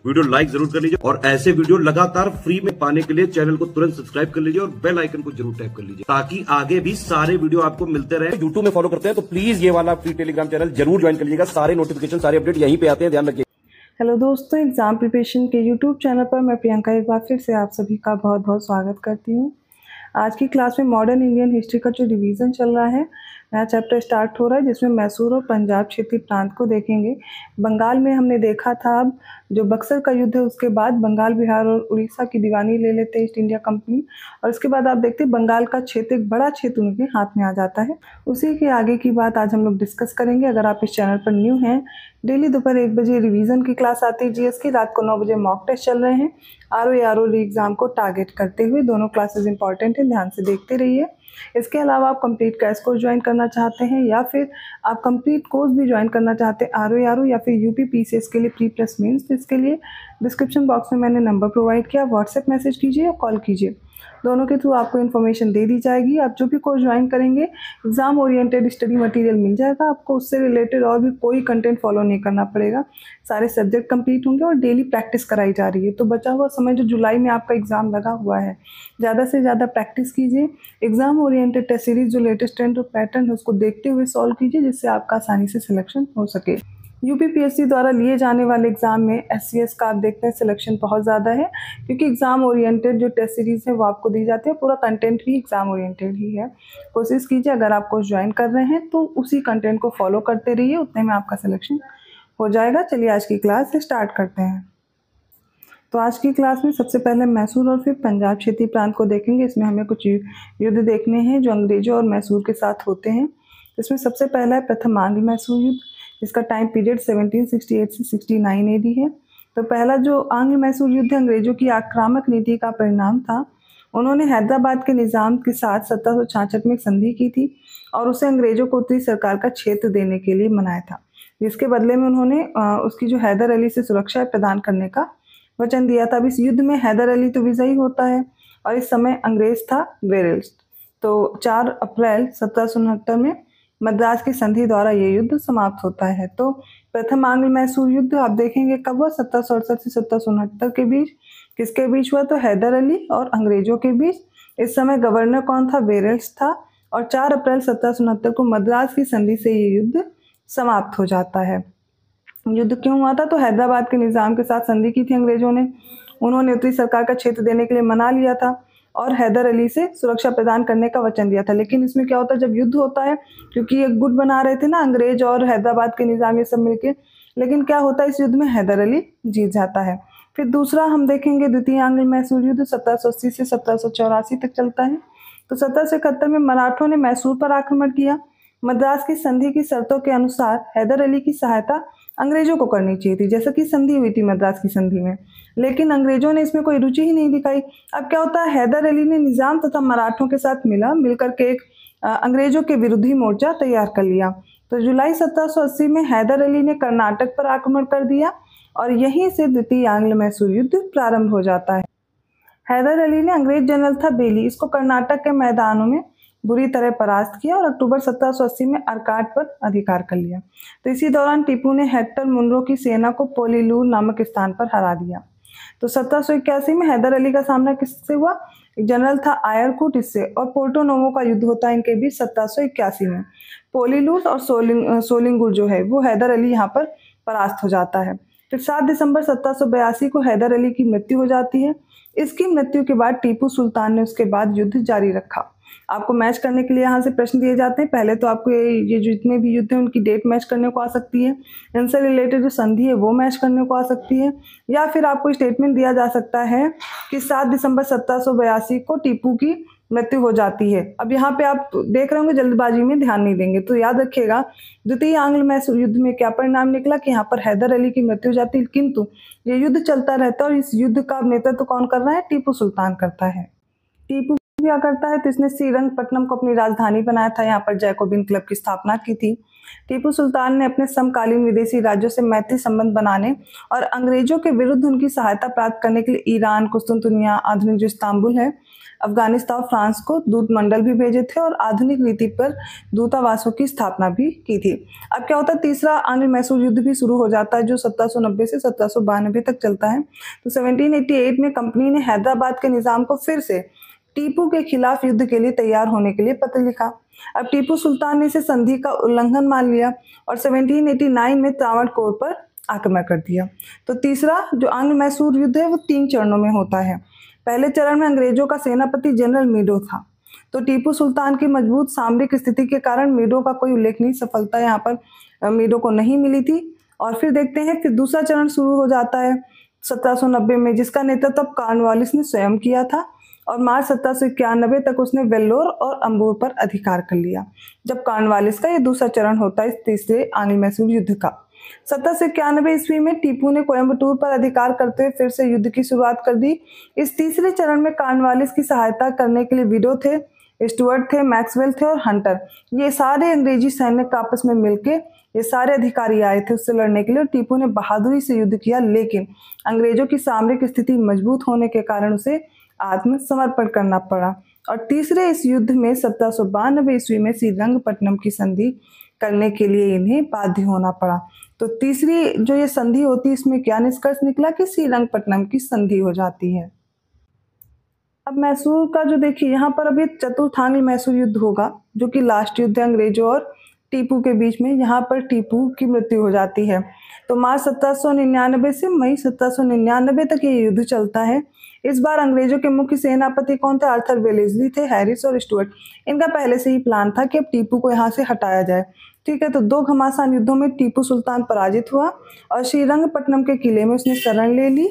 Video like जरूर कर लीजिए और ऐसे वीडियो लगातार फ्री में पाने के लिए चैनल को तुरंत सब्सक्राइब कर लीजिए और बेल आइकन को जरूर टैप कर लीजिए ताकि आगे भी सारे वीडियो आपको मिलते रहे। यूट्यूब में फॉलो करते हैं तो प्लीज ये वाला फ्री टेलीग्राम चैनल जरूर ज्वाइन कर लीजिएगा। सारे नोटिफिकेशन सारे अपडेट यहीं पे आते हैं, ध्यान रखिए। हेलो दोस्तों, एग्जाम प्रिपरेशन के यूट्यूब चैनल पर मैं प्रियंका एक बार फिर से आप सभी का बहुत बहुत स्वागत करती हूँ। आज की क्लास में मॉडर्न इंडियन हिस्ट्री का जो रिवीजन चल रहा है, नया चैप्टर स्टार्ट हो रहा है जिसमें मैसूर और पंजाब क्षेत्रीय प्रांत को देखेंगे। बंगाल में हमने देखा था, अब जो बक्सर का युद्ध है उसके बाद बंगाल, बिहार और उड़ीसा की दीवानी ले लेते हैं ईस्ट इंडिया कंपनी, और उसके बाद आप देखते हैं बंगाल का क्षेत्र, एक बड़ा क्षेत्र उनके हाथ में आ जाता है। उसी के आगे की बात आज हम लोग डिस्कस करेंगे। अगर आप इस चैनल पर न्यू हैं, डेली दोपहर 1 बजे रिवीजन की क्लास आती है जीएस की, रात को 9 बजे मॉक टेस्ट चल रहे हैं आरओ एग्जाम को टारगेट करते हुए। दोनों क्लासेस इंपॉर्टेंट हैं, ध्यान से देखते रहिए। इसके अलावा आप कंप्लीट क्रैश कोर्स ज्वाइन करना चाहते हैं या फिर आप कंप्लीट कोर्स भी ज्वाइन करना चाहते हैं आरओ या फिर यूपी पीसीएस के लिए प्री प्लस मीन्स, तो इसके लिए डिस्क्रिप्शन बॉक्स में मैंने नंबर प्रोवाइड किया, व्हाट्सएप मैसेज कीजिए या कॉल कीजिए, दोनों के थ्रू आपको इन्फॉर्मेशन दे दी जाएगी। आप जो भी कोर्स ज्वाइन करेंगे एग्जाम ओरिएंटेड स्टडी मटेरियल मिल जाएगा आपको, उससे रिलेटेड और भी कोई कंटेंट फॉलो नहीं करना पड़ेगा। सारे सब्जेक्ट कंप्लीट होंगे और डेली प्रैक्टिस कराई जा रही है। तो बचा हुआ समय जो जुलाई में आपका एग्जाम लगा हुआ है, ज़्यादा से ज़्यादा प्रैक्टिस कीजिए। एग्जाम ओरिएंटेड टेस्ट सीरीज जो लेटेस्ट ट्रेंड और पैटर्न है उसको देखते हुए सॉल्व कीजिए, जिससे आपका आसानी से सिलेक्शन हो सके। यूपीपीएससी द्वारा लिए जाने वाले एग्जाम में एससीएस का आप देखते हैं सिलेक्शन बहुत ज़्यादा है, क्योंकि एग्जाम ओरिएंटेड जो टेस्ट सीरीज़ है वो आपको दी जाती है, पूरा कंटेंट भी एग्जाम ओरिएंटेड ही है। कोशिश कीजिए अगर आप कोर्स ज्वाइन कर रहे हैं तो उसी कंटेंट को फॉलो करते रहिए, उतने में आपका सिलेक्शन हो जाएगा। चलिए आज की क्लास स्टार्ट करते हैं। तो आज की क्लास में सबसे पहले मैसूर और फिर पंजाब क्षेत्रीय प्रांत को देखेंगे। इसमें हमें कुछ युद्ध देखने हैं जो अंग्रेजों और मैसूर के साथ होते हैं। इसमें सबसे पहला है प्रथम आंग्ल मैसूर युद्ध, इसका टाइम पीरियड 1768 से 69 एडी है। तो पहला जो आंग्ल मैसूर युद्ध अंग्रेजों की आक्रामक नीति का परिणाम था। उन्होंने हैदराबाद के निज़ाम के साथ 1766 में एक संधि की थी और उसे अंग्रेजों को उत्तरी सरकार का क्षेत्र देने के लिए मनाया था, जिसके बदले में उन्होंने उसकी जो हैदर अली से सुरक्षा प्रदान करने का वचन दिया था। अब इस युद्ध में हैदर अली तो विजयी होता है और इस समय अंग्रेज था वेरेल्स। तो 4 अप्रैल 1769 में मद्रास की संधि द्वारा ये युद्ध समाप्त होता है। तो प्रथम आंग्ल मैसूर युद्ध आप देखेंगे कब हुआ, 1768 से 1769 के बीच। किसके बीच हुआ, तो हैदर अली और अंग्रेजों के बीच। इस समय गवर्नर कौन था, वेरेल्स था। और 4 अप्रैल 1769 को मद्रास की संधि से ये युद्ध समाप्त हो जाता है। युद्ध क्यों हुआ था, तो हैदराबाद के निज़ाम के साथ संधि की थी अंग्रेजों ने। उन्होंने उत्तरी सरकार का क्षेत्र देने के लिए मना लिया था और हैदर अली से सुरक्षा प्रदान करने का वचन दिया था। लेकिन इसमें क्या होता है, जब युद्ध होता है, क्योंकि एक गुट बना रहे थे ना अंग्रेज और हैदराबाद के निज़ाम ये सब मिलके, लेकिन क्या होता है इस युद्ध में हैदर अली जीत जाता है। फिर दूसरा हम देखेंगे द्वितीय आंग्ल मैसूर युद्ध 1780 से 1784 तक चलता है। तो 1771 में मराठों ने मैसूर पर आक्रमण किया। मद्रास की संधि की शर्तों के अनुसार हैदर अली की सहायता अंग्रेजों को करनी चाहिए थी, जैसा कि संधि हुई थी मद्रास की संधि में, लेकिन अंग्रेजों ने इसमें कोई रुचि ही नहीं दिखाई। अब क्या होता है, हैदर अली ने निज़ाम तथा मराठों के साथ मिलकर के एक अंग्रेजों के विरोधी मोर्चा तैयार कर लिया। तो जुलाई 1780 में हैदर अली ने कर्नाटक पर आक्रमण कर दिया और यहीं से द्वितीय आंग्ल मैसूर युद्ध प्रारंभ हो जाता है। हैदर अली ने अंग्रेज जनरल था बेली, इसको कर्नाटक के मैदानों में बुरी तरह परास्त किया और अक्टूबर 1780 में अरकाट पर अधिकार कर लिया। तो इसी दौरान टीपू ने हेक्टर मुनरो की सेना को पोलीलूर नामक स्थान पर हरा दिया। तो 1781 में हैदर अली का सामना किससे हुआ, एक जनरल था आयरकुट, इससे, और पोर्टो नोवो का युद्ध होता है इनके बीच 1781 में। पोलीलूर और सोलिंगुर जो है वो हैदर अली यहाँ पर परास्त हो जाता है। फिर 7 दिसंबर 1782 को हैदर अली की मृत्यु हो जाती है। इसकी मृत्यु के बाद टीपू सुल्तान ने उसके बाद युद्ध जारी रखा। आपको मैच करने के लिए यहाँ से प्रश्न दिए जाते हैं। पहले तो आपको ये जितने भी युद्ध हैं उनकी डेट मैच करने को आ सकती है, इनसे रिलेटेड जो संधि है वो मैच करने को आ सकती है, या फिर आपको स्टेटमेंट दिया जा सकता है कि 7 दिसंबर 1782 को टीपू की मृत्यु हो जाती है। अब यहाँ पे आप देख रहे होंगे जल्दबाजी में ध्यान नहीं देंगे, तो याद रखिएगा द्वितीय आंग्ल मैसूर युद्ध में क्या परिणाम निकला कि यहाँ पर हैदर अली की मृत्यु हो जाती है, किंतु ये युद्ध चलता रहता है और इस युद्ध का नेतृत्व कौन कर रहा है, टीपू सुल्तान करता है। टीपू क्या करता है तो इसने श्रीरंगपट्टनम को अपनी राजधानी बनाया था। यहाँ पर जैकोबिन क्लब की स्थापना की थी। टीपू सुल्तान ने अपने समकालीन विदेशी राज्यों से मैत्री संबंध बनाने और अंग्रेजों के विरुद्ध उनकी सहायता प्राप्त करने के लिए ईरान, कुस्तुनतुनिया, आधुनिक जो इस्तांबुल है, अफगानिस्तान और फ्रांस को दूत मंडल भी भेजे थे और आधुनिक रीति पर दूतावासों की स्थापना भी की थी। अब क्या होता है, तीसरा आंग्ल मैसूर युद्ध भी शुरू हो जाता है जो 1790 से 1792 तक चलता है। तो 1788 में कंपनी ने हैदराबाद के निजाम को फिर से टीपू के खिलाफ युद्ध के लिए तैयार होने के लिए पत्र लिखा। अब टीपू सुल्तान ने इसे संधि का उल्लंघन मान लिया और 1789 में त्रावणकोर पर आक्रमण कर दिया। तो तीसरा जो आंग्ल मैसूर युद्ध है वो 3 चरणों में होता है। पहले चरण में अंग्रेजों का सेनापति जनरल मीडो था। तो टीपू सुल्तान की मजबूत सामरिक स्थिति के कारण मीडो का कोई उल्लेखनीय सफलता यहाँ पर मीडो को नहीं मिली थी। और फिर देखते हैं, फिर दूसरा चरण शुरू हो जाता है 1790 में, जिसका नेतृत्व कॉर्नवालिस ने स्वयं किया था और मार्च 1791 तक उसने वेल्लोर और अंबूर पर अधिकार कर लिया। जब कॉर्नवालिस का ये दूसरा चरण होता है इस तीसरे आंग्ल मैसूर युद्ध का। 1791 ईस्वी में टीपू ने कोयम्बटूर पर अधिकार करते हुए फिर से युद्ध की शुरुआत कर दी। इस तीसरे चरण में कॉर्नवालिस की सहायता करने के लिए विडो थे, स्टुअर्ट थे, मैक्सवेल थे और हंटर, ये सारे अंग्रेजी सैनिक आपस में मिलके ये सारे अधिकारी आए थे उससे लड़ने के लिए। और टीपू ने बहादुरी से युद्ध किया, लेकिन अंग्रेजों की सामरिक स्थिति मजबूत होने के कारण उसे आत्मसमर्पण करना पड़ा। और तीसरे इस युद्ध में 1792 ईस्वी में श्रीरंगपट्टनम की संधि करने के लिए इन्हें बाध्य होना पड़ा। तो तीसरी जो ये संधि होती है इसमें क्या निष्कर्ष निकला कि श्रीरंगपट्टनम की संधि हो जाती है। अब मैसूर का जो देखिए यहाँ पर अभी चतुर्थांग्ल मैसूर युद्ध होगा जो कि लास्ट युद्ध है अंग्रेजों और टीपू के बीच में। यहाँ पर टीपू की मृत्यु हो जाती है। तो मार्च 1799 से मई 1799 तक ये युद्ध चलता है। इस बार अंग्रेजों के मुख्य सेनापति कौन थे? आर्थर वेलेस्ली थे, हैरिस और स्टुअर्ट। इनका पहले से ही प्लान था कि अब टीपू को यहाँ से हटाया जाए। ठीक है, तो 2 घमासान युद्धों में टीपू सुल्तान पराजित हुआ और श्रीरंगपट्टनम के किले में उसने शरण ले ली।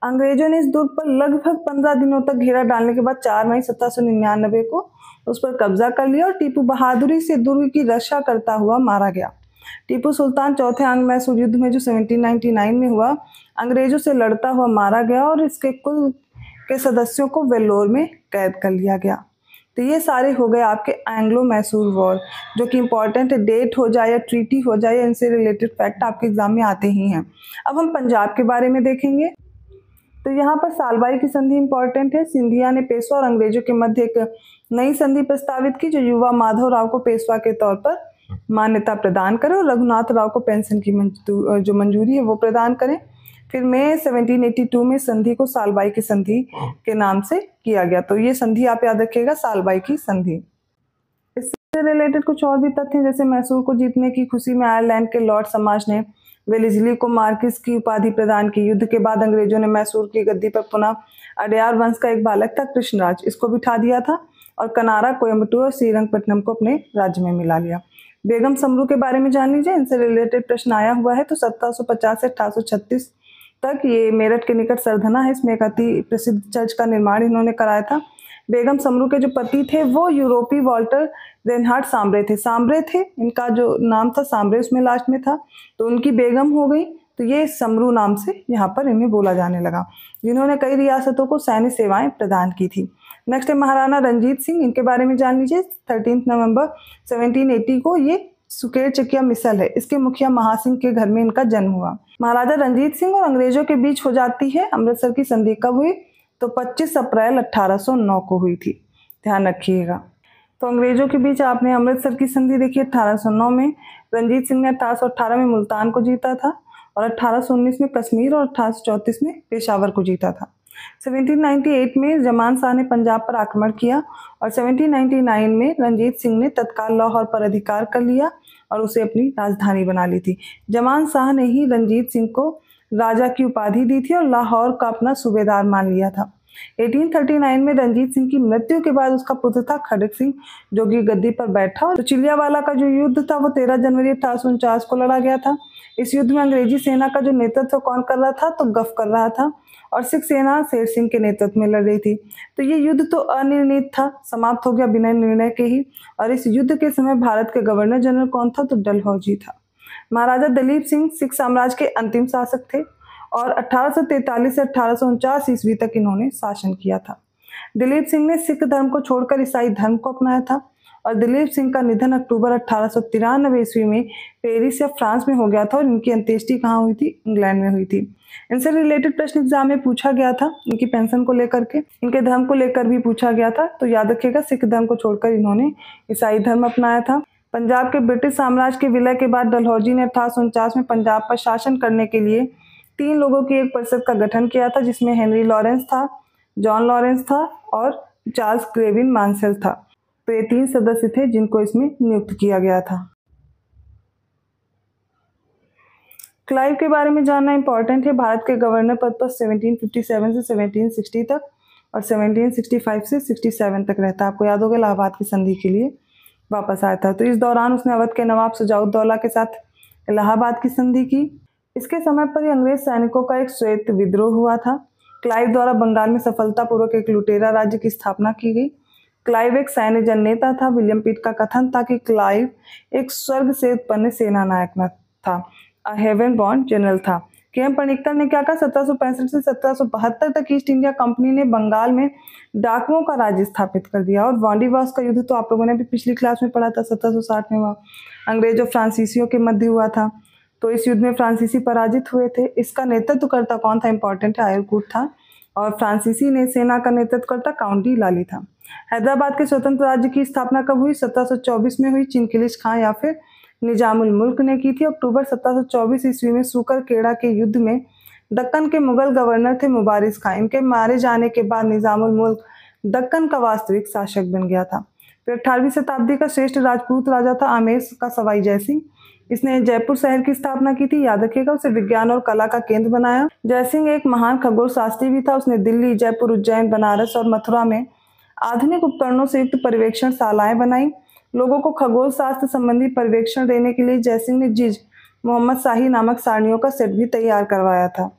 अंग्रेजों ने इस दुर्ग पर लगभग 15 दिनों तक घेरा डालने के बाद 4 मई 1799 को उस पर कब्जा कर लिया और टीपू बहादुरी से दुर्ग की रक्षा करता हुआ मारा गया। टीपू सुल्तान चौथे आंग्ल मैसूर युद्ध में जो 1799 में हुआ अंग्रेजों से लड़ता हुआ मारा गया और इसके कुल के सदस्यों को वेल्लोर में कैद कर लिया गया। तो ये सारे हो गए आपके एंग्लो मैसूर वॉर, जो कि इंपॉर्टेंट डेट हो जाए या ट्रीटी हो जाए, इनसे रिलेटेड फैक्ट आपके एग्जाम में आते ही हैं। अब हम पंजाब के बारे में देखेंगे। तो यहाँ पर सालबाई की संधि इंपॉर्टेंट है। सिंधिया ने पेशवा और अंग्रेजों के मध्य एक नई संधि प्रस्तावित की जो युवा माधव राव को पेशवा के तौर पर मान्यता प्रदान करे और रघुनाथ राव को पेंशन की जो मंजूरी है वो प्रदान करें। फिर मई 1782 में संधि को सालबाई की संधि के नाम से किया गया। तो ये संधि आप याद रखिएगा, सालबाई की संधि। इससे रिलेटेड कुछ और भी तथ्य जैसे मैसूर को जीतने की खुशी में आयरलैंड के लॉर्ड समाज ने वेलेस्ली को मार्किस की उपाधि प्रदान की। युद्ध के बाद अंग्रेजों ने मैसूर की गद्दी पर पुनः अडयार वंश का एक बालक था कृष्णराज, इसको बिठा दिया था और कनारा, कोयम्बटूर और श्रीरंगपट्टनम को अपने राज्य में मिला लिया। बेगम समरू के बारे में जान लीजिए, इनसे रिलेटेड प्रश्न आया हुआ है। तो 1750 से 1836 तक ये मेरठ के निकट सरधना है, इसमें एक अति प्रसिद्ध चर्च का निर्माण इन्होंने कराया था। बेगम समरू के जो पति थे वो यूरोपी वॉल्टर रेनहार्ड सांब्रे थे। सांब्रे थे, इनका जो नाम था सांब्रे उसमें लास्ट में था, तो उनकी बेगम हो गई, तो ये समरू नाम से यहाँ पर इन्हें बोला जाने लगा, जिन्होंने कई रियासतों को सैन्य सेवाएं प्रदान की थी। नेक्स्ट है महाराणा रंजीत सिंह, इनके बारे में जान लीजिए। 13 नवंबर 1780 को ये सुकेर चकिया मिसल है, इसके मुखिया महासिंह के घर में इनका जन्म हुआ। महाराजा रंजीत सिंह और अंग्रेजों के बीच हो जाती है अमृतसर की संधि कब हुई? तो 25 अप्रैल 1809 को हुई थी, ध्यान रखिएगा। तो अंग्रेजों के बीच आपने अमृतसर की संधि देखी 1809 में। रंजीत सिंह ने 1818 में मुल्तान को जीता था और 1819 में कश्मीर और 1834 में पेशावर को जीता था। 1798 में जमान शाह ने पंजाब पर आक्रमण किया और 1799 में रंजीत सिंह ने तत्काल लाहौर पर अधिकार कर लिया और उसे अपनी राजधानी बना ली थी। जमान शाह ने ही रंजीत सिंह को राजा की उपाधि दी थी और लाहौर का अपना सूबेदार मान लिया था। 1839 में रंजीत सिंह की मृत्यु के बाद उसका पुत्र था खड़क सिंह, जो कि गद्दी पर बैठा। और चिलियावाला का जो युद्ध था वो 13 जनवरी 1849 को लड़ा गया था। इस युद्ध में अंग्रेजी सेना का जो नेतृत्व कौन कर रहा था? तो गफ कर रहा था और सिख सेना शेर सिंह के नेतृत्व में लड़ रही थी। तो ये युद्ध तो अनिर्णित था, समाप्त हो गया बिना निर्णय के ही। और इस युद्ध के समय भारत के गवर्नर जनरल कौन था? तो डलहौजी था। महाराजा दलीप सिंह सिख साम्राज्य के अंतिम शासक थे और 1843 से 1849 ईस्वी तक इन्होंने शासन किया था। दिलीप सिंह ने सिख धर्म को छोड़कर ईसाई धर्म को अपनाया था और दिलीप सिंह का निधन अक्टूबर 1893 ईस्वी में पेरिस या फ्रांस में हो गया था और इनकी अंत्येष्टि कहाँ हुई थी? इंग्लैंड में हुई थी। इनसे रिलेटेड प्रश्न एग्जाम में पूछा गया था, इनकी पेंशन को लेकर के, इनके धर्म को लेकर भी पूछा गया था। तो याद रखिएगा, सिख धर्म को छोड़कर इन्होंने ईसाई धर्म अपनाया था। पंजाब के ब्रिटिश साम्राज्य के विलय के बाद डलहौजी ने 1849 में पंजाब पर शासन करने के लिए 3 लोगों की एक परिषद का गठन किया था, जिसमें हेनरी लॉरेंस था, जॉन लॉरेंस था और चार्ल्स ग्रेविन मानसेल था। तो ये 3 सदस्य थे जिनको इसमें नियुक्त किया गया था। क्लाइव के बारे में जानना इंपॉर्टेंट है। भारत के गवर्नर पद पर 1757 से 1760 तक और 1765 से 67 तक रहता। आपको याद होगा इलाहाबाद की संधि के लिए वापस आया था। तो इस दौरान उसने अवध के नवाब शुजाउद्दौला के साथ इलाहाबाद की संधि की। इसके समय पर ही अंग्रेज सैनिकों का एक श्वेत विद्रोह हुआ था। क्लाइव द्वारा बंगाल में सफलतापूर्वक एक लुटेरा राज्य की स्थापना की गई। क्लाइव एक सैन्य जननेता था। विलियम पिट का कथन था कि क्लाइव एक स्वर्ग से उत्पन्न सेना नायक था, हेवन बॉर्न जनरल था। के.एम. पणिक्कर ने क्या कहा? 1765 से 1772 तक ईस्ट इंडिया कंपनी ने बंगाल में डाकुओं का राज्य स्थापित कर दिया। और वांडीवास का युद्ध तो आप लोगों ने भी पिछली क्लास में पढ़ा था, 1760 में अंग्रेज और फ्रांसीसियों के मध्य हुआ था। तो इस युद्ध में फ्रांसीसी पराजित हुए थे। इसका नेतृत्व करता कौन था? इंपॉर्टेंट है, आयरकूट था। और फ्रांसीसी ने सेना का नेतृत्व करता काउंट डी लाली था। हैदराबाद के स्वतंत्र राज्य की स्थापना कब हुई? 1724 में हुई। चिनकिलिश खां या फिर निजामुल मुल्क ने की थी। अक्टूबर 1724 ईस्वी में सूकर केड़ा के युद्ध में दक्कन के मुगल गवर्नर थे मुबारिज खां। इनके मारे जाने के बाद निजामुल मुल्क दक्कन का वास्तविक शासक बन गया था। फिर 18वीं शताब्दी का श्रेष्ठ राजपूत राजा था आमेर का सवाई जयसिंह। इसने जयपुर शहर की स्थापना की थी। याद रखिएगा, उसे विज्ञान और कला का केंद्र बनाया। जयसिंह एक महान खगोल शास्त्री भी था। उसने दिल्ली, जयपुर, उज्जैन, बनारस और मथुरा में आधुनिक उपकरणों से युक्त पर्यवेक्षण शालाएं बनाई। लोगों को खगोल शास्त्र संबंधी पर्यवेक्षण देने के लिए जयसिंह ने जिज मोहम्मद शाही नामक सारणियों का सेट भी तैयार करवाया था।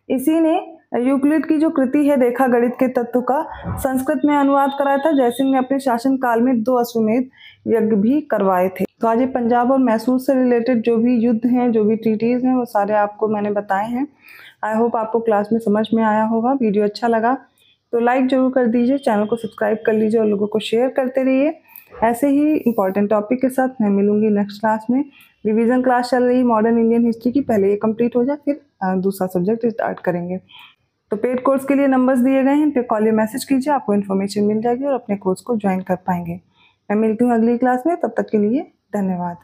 इसी ने यूक्लिड की जो कृति है रेखा गणित के तत्व का संस्कृत में अनुवाद कराया था। जयसिंह ने अपने शासनकाल में 2 अश्वमेध यज्ञ भी करवाए थे। तो आज ये पंजाब और मैसूर से रिलेटेड जो भी युद्ध हैं, जो भी ट्रीटीज हैं, वो सारे आपको मैंने बताए हैं। आई होप आपको क्लास में समझ में आया होगा। वीडियो अच्छा लगा तो लाइक जरूर कर दीजिए, चैनल को सब्सक्राइब कर लीजिए और लोगों को शेयर करते रहिए। ऐसे ही इंपॉर्टेंट टॉपिक के साथ मैं मिलूंगी नेक्स्ट क्लास में। रिवीजन क्लास चल रही मॉडर्न इंडियन हिस्ट्री की, पहले ये कंप्लीट हो जाए फिर दूसरा सब्जेक्ट स्टार्ट करेंगे। तो पेड कोर्स के लिए नंबर्स दिए गए हैं, इन पे कॉल या मैसेज कीजिए, आपको इन्फॉर्मेशन मिल जाएगी और अपने कोर्स को ज्वाइन कर पाएंगे। मैं मिलती हूँ अगली क्लास में, तब तक के लिए धन्यवाद।